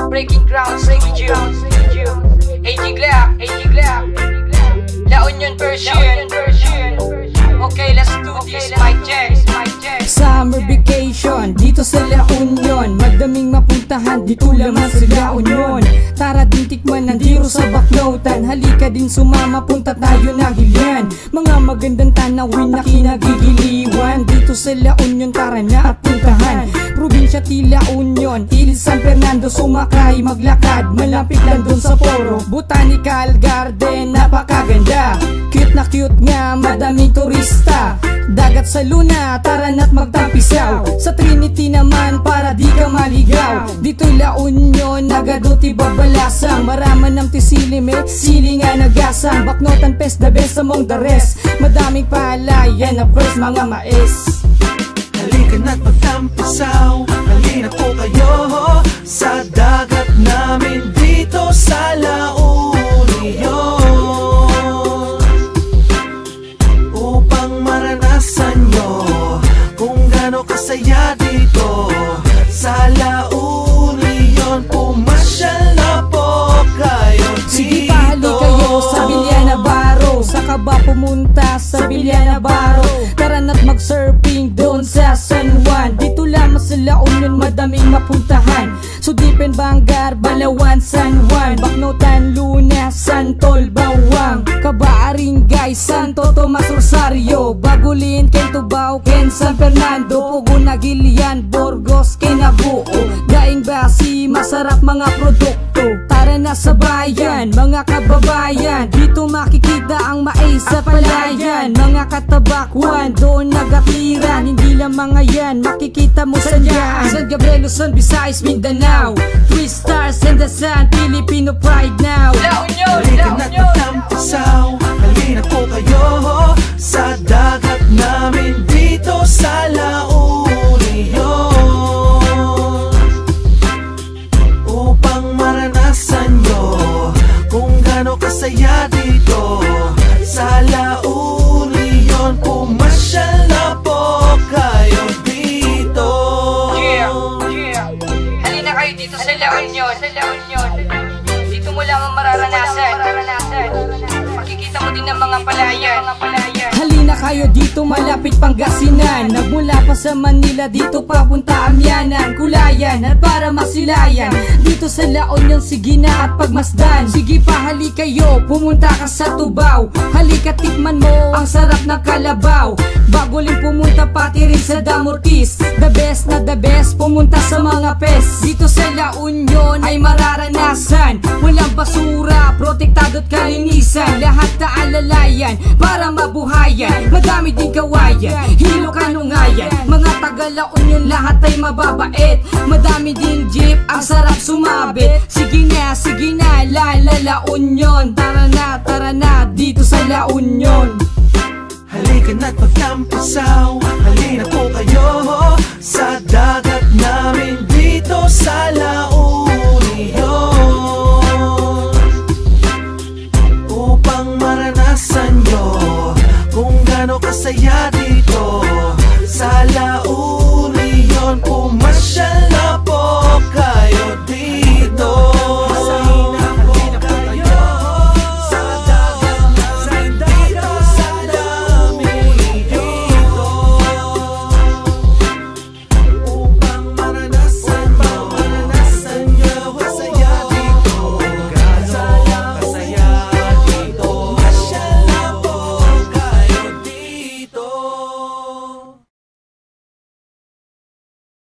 Breaking grounds, breaking grounds. AG Glap, La Union version. Okay, let's do this, Mike Jack. Summer vacation, dito sa La Union. Madaming mapuntahan, dito lamang sa La Union. Tara din tikman ng diro sa Bacnotan. Halika din sumama, punta tayo na Gilian. Mga magandang tanawin na kinagigiliwan. Dito sa La Union, tara na at puntahan. Probinsya Tila Union, Til San Fernando. Sumakay, maglakad, malapit lang dun sa Poro. Botanical Garden, napakaganda. Cute na cute nga, madaming turista. Dagat sa Luna, tara na't magtampisaw. Sa Trinity naman, para di ka maligaw. Dito La Union, nagaduti babalasang. Maraman ng tisilime, sili nga nagasang. Bacnotan Fest, the best among the rest. Madaming palayan na first mga maes. Halika na't magtampisaw, halina po kayo sa dagat namin dito sa La Union, upang maranasan nyo kung gaano kasaya dito sa La Union. Pumasyal na po kayo dito. Sige pa, halika kayo sa Villana Baro. Saka ba pumunta sa Villana Baro? Tara na't mag-surfing doon sa San Juan. Dito lamang sa La Union, madaming mapuntahan. Sudipen, Bangar, Balawan, San Juan, Bacnotan, Luna, Santol, Bawang, Cabaaringay, Santo Tomas, Rosario, Bagulin, Kentubao, Ken, San Fernando, Pugon, Gilian, Burgos, Kinabuo, Daing Basi, masarap mga produkto. Tara na sa bayan, mga kababayan. Dito makikita ang mais sa palayan. Mga katabakwan, doon nagatiran. Hindi lang mga yan, makikita mo sa dyan. San Gabriel, Luzon, Visayas, Mindanao, 3 stars and the sun, Filipino pride now. La Union, halika na't magtampisaw, halina po kayo sa dagat namin dito sa La Union, upang maranasan nyo kung gaano kasaya dito sa La Union. Pumasyal na po kayo dito. Halina kayo dito sa La Union. Dito mo lamang mararanasan. Makikita mo din ang mga palayan. Halina kayo dito, malapit Pangasinan. Nagmula pa sa Manila, dito papunta Amianan, Kulayan, at para masilayan. Dito sa La Union, sige na at pagmasdan. Sige pa, halika kayo, pumunta ka sa Tubao. Halika tikman mo ang sarap ng kalabaw. Bago rin pumunta pati rin sa Damortis. The best na the best, pumunta sa mga pes. Dito sa La Union ay mararanasan. Walang basura, protektado't kalinisan. Lahat na alalayan para mabuhayan. Madami din kawayan, hilo kanungayan. Mga taga La Union lahat ay mababait. Madami ding jeep, ang sarap sumabit. Sige na, La Union. Tara na, dito sa La Union. Halika na't magtampisaw, halina po kayo sa dagat namin dito